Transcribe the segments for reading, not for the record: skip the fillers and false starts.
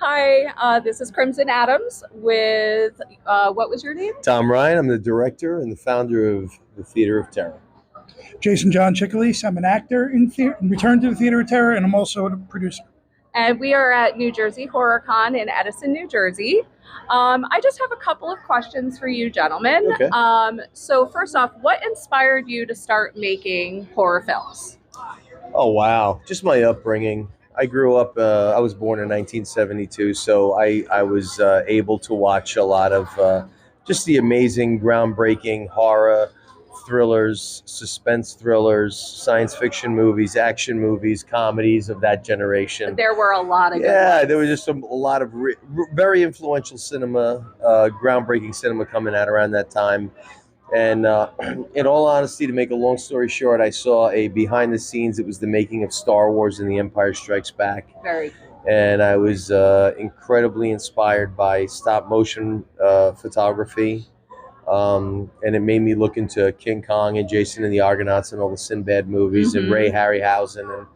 Hi, this is Crimson Adams with, what was your name? Tom Ryan. I'm the director and the founder of the Theater of Terror. Jason John Cicalese. I'm an actor in Return to the Theater of Terror, and I'm also a producer. And we are at New Jersey HorrorCon in Edison, New Jersey. I just have a couple of questions for you, gentlemen. Okay. So first off, what inspired you to start making horror films? Oh, wow. Just my upbringing. I grew up, I was born in 1972, so I was able to watch a lot of just the amazing, groundbreaking horror thrillers, suspense thrillers, science fiction movies, action movies, comedies of that generation. There were a lot of good Yeah, there was just a lot of very influential cinema, groundbreaking cinema coming out around that time. And in all honesty, to make a long story short, I saw a behind the scenes. It was the making of Star Wars and The Empire Strikes Back. Very cool. And I was incredibly inspired by stop motion photography. And it made me look into King Kong and Jason and the Argonauts and all the Sinbad movies and Ray Harryhausen.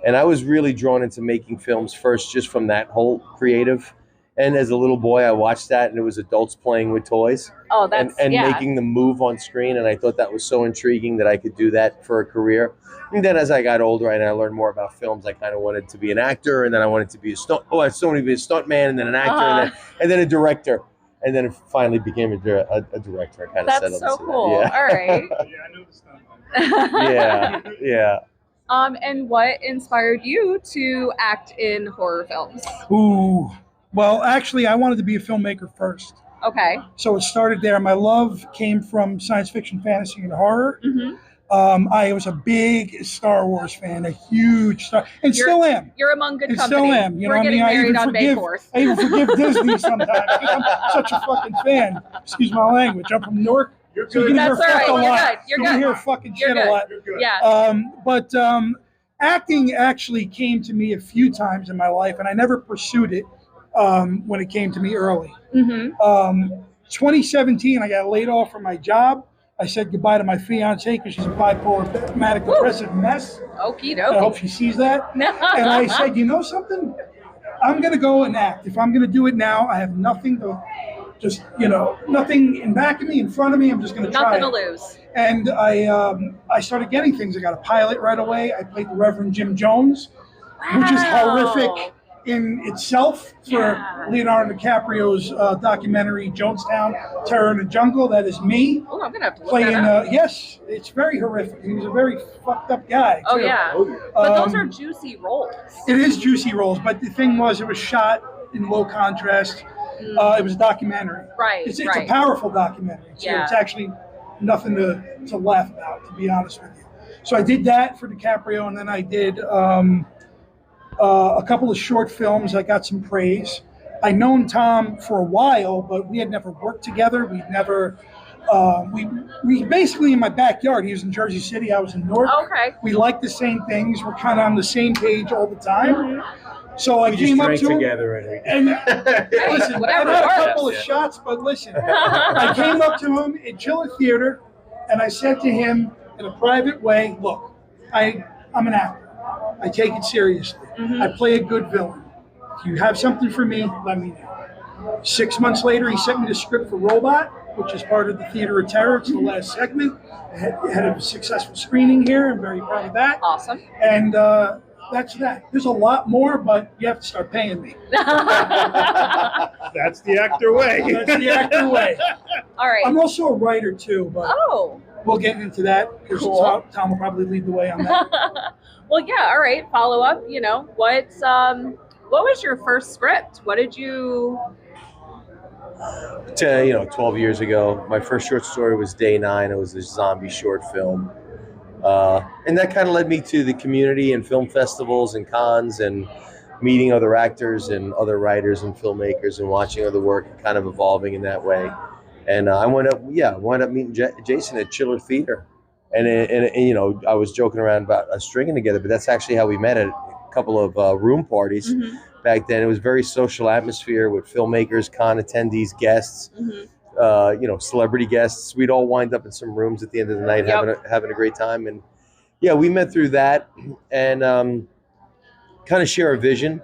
And I was really drawn into making films first just from that whole creative. And as a little boy, I watched that, and it was adults playing with toys and making them move on screen. And I thought that was so intriguing that I could do that for a career. And then as I got older and I learned more about films, I kind of wanted to be an actor, and then I wanted to be I still wanted to be a stuntman, and then an actor, and then a director. And then it finally became a director. I kind of settled. That's so cool. Yeah. All right. Yeah, I know the stuntman. Yeah. And what inspired you to act in horror films? Ooh. Well, actually, I wanted to be a filmmaker first. Okay. So it started there. My love came from science fiction, fantasy, and horror. I was a big Star Wars fan, a huge still am. You're among good company. Still am. We're getting married on May 4th. I even forgive Disney sometimes because I'm such a fucking fan. Excuse my language. I'm from Newark. You're good. That's all right. You're good. You're hear fucking shit a lot. You're good. Yeah. Acting actually came to me a few times in my life, and I never pursued it when it came to me early. 2017, I got laid off from my job. I said goodbye to my fiance because she's a bipolar, manic depressive mess. Okie dokie. I hope she sees that. And I said, you know something? I'm going to go and act. If I'm going to do it now, I have nothing to nothing in back of me, in front of me. I'm just going to try. Nothing to lose. And I started getting things. I got a pilot right away. I played the Reverend Jim Jones, which is horrific in itself for Leonardo DiCaprio's documentary Jonestown, Terror in the Jungle. That is me. Oh, I'm gonna have to look playing. that up. Yes, it's very horrific. He was a very fucked up guy. Oh too. yeah, but those are juicy roles. It is juicy roles, but the thing was, it was shot in low contrast. It was a documentary. Right. It's a powerful documentary. So it's actually nothing to laugh about, to be honest with you. So I did that for DiCaprio, and then I did a couple of short films. I got some praise. I known Tom for a while, but we had never worked together. We'd never. We basically in my backyard. He was in Jersey City. I was in Newark. Okay. We liked the same things. We're kind of on the same page all the time. So I came up to him, and listen, I had a couple of shots, but listen, I came up to him in Chiller Theater, and I said to him in a private way, look, I'm an actor. I take it seriously. I play a good villain. If you have something for me, let me know. 6 months later, he sent me the script for Robot, which is part of the Theater of Terror. It's the last segment. I had a successful screening here. I'm very proud of that. Awesome. And that's that. There's a lot more, but you have to start paying me. That's the actor way. That's the actor way. All right. I'm also a writer too, but we'll get into that because Tom will probably lead the way on that. Well, yeah. All right. Follow up. What was your first script? What did you? 12 years ago, my first short story was Day 9. It was a zombie short film. And that kind of led me to the community and film festivals and cons and meeting other actors and other writers and filmmakers and watching other work and kind of evolving in that way. And I wound up meeting Jason at Chiller Theater. And I was joking around about us drinking together, but that's actually how we met at a couple of room parties. Back then. It was a very social atmosphere with filmmakers, con attendees, guests. Celebrity guests. We'd all wind up in some rooms at the end of the night having a great time. And we met through that and kind of share a vision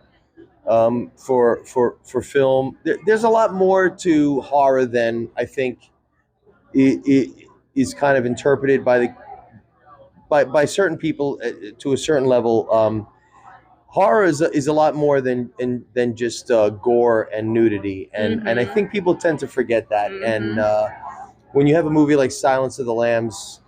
for film. There's a lot more to horror than I think it is kind of interpreted by certain people to a certain level. Horror is a lot more than just gore and nudity, and I think people tend to forget that. And when you have a movie like Silence of the Lambs,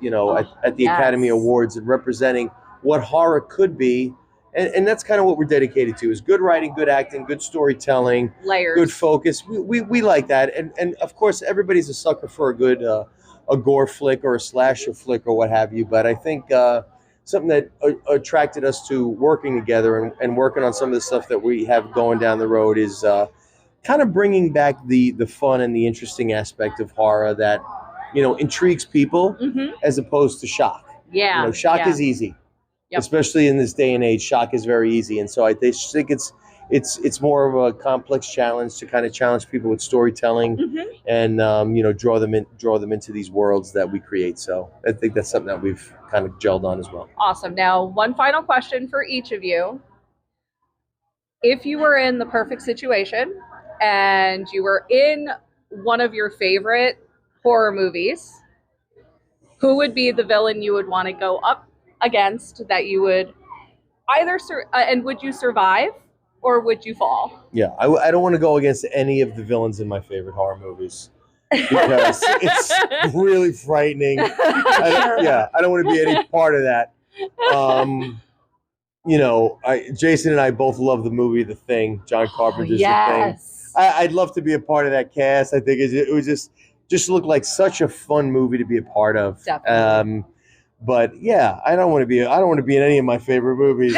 at the Academy Awards, and representing what horror could be, and that's kind of what we're dedicated to: is good writing, good acting, good storytelling, layers, good focus. We like that, and of course everybody's a sucker for a good a gore flick or a slasher flick or what have you. But I think something that attracted us to working together and working on some of the stuff that we have going down the road is kind of bringing back the fun and the interesting aspect of horror that intrigues people as opposed to shock. Yeah, shock is easy, especially in this day and age. Shock is very easy, and so I think it's more of a complex challenge to kind of challenge people with storytelling and draw them into these worlds that we create. So I think that's something that we've kind of gelled on as well. Awesome. Now, one final question for each of you. If you were in the perfect situation and you were in one of your favorite horror movies, who would be the villain you would want to go up against that you would either and would you survive or would you fall? Yeah, I don't want to go against any of the villains in my favorite horror movies because it's really frightening. I don't want to be any part of that. Jason and I both love the movie The Thing, John Carpenter's The Thing. I'd love to be a part of that cast. I think it was just looked like such a fun movie to be a part of. Definitely. But yeah, I don't want to be in any of my favorite movies.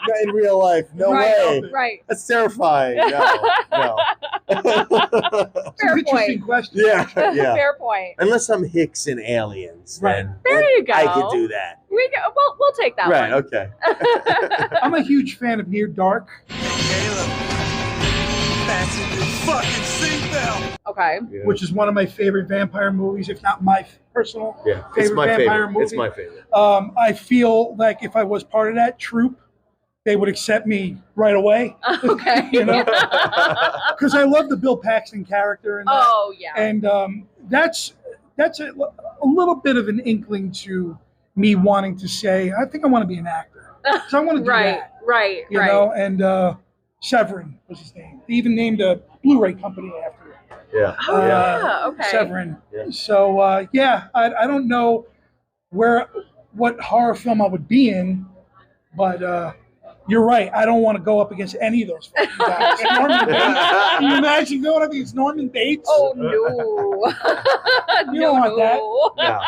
Not in real life. No way. Right. That's terrifying. No. Fair Interesting point. question. Yeah. Fair point. Unless I'm Hicks and Aliens, then There you go. I could do that. We'll take that Right. one. Okay. I'm a huge fan of Near Dark. Caleb, fasten your fucking seatbelt. Okay. Yeah. Which is one of my favorite vampire movies, if not my personal It's favorite my vampire favorite. movie. It's my favorite. I feel like if I was part of that troupe, they would accept me right away. Okay. Because I love the Bill Paxton character. And that. Oh yeah. And that's a little bit of an inkling to me wanting to say, I think I want to be an actor. So I want to do that. Right. You know, and Severin was his name. They even named a Blu-ray company after it. Yeah. Oh yeah. Okay. Severin. Yeah. So I don't know what horror film I would be in, but you're right. I don't want to go up against any of those fucking guys. Norman Bates. Can you imagine going up against Norman Bates? Oh no. You don't want that.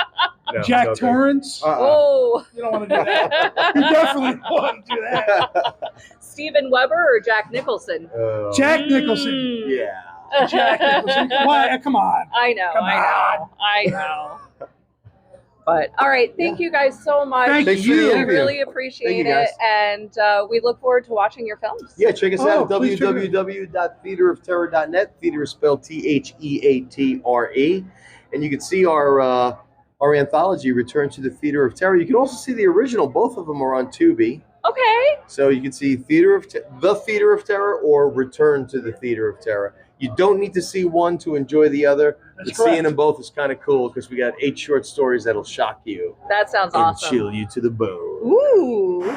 No, Jack Torrance. Oh. You don't want to do that. You definitely don't want to do that. Steven Weber or Jack Nicholson? Jack Nicholson. Yeah. Jack Nicholson. Why? Come on. I know. But all right, thank you guys so much. Thank you. Really appreciate it, and we look forward to watching your films. Yeah, check us out at please check it www.theaterofterror.net. Theater is spelled THEATRE, and you can see our anthology, Return to the Theater of Terror. You can also see the original. Both of them are on Tubi. Okay. So you can see The Theater of Terror or Return to the Theater of Terror. You don't need to see one to enjoy the other. That's But seeing correct. them both is kind of cool because we got 8 short stories that'll shock you That sounds and awesome. chill you to the bone. Ooh.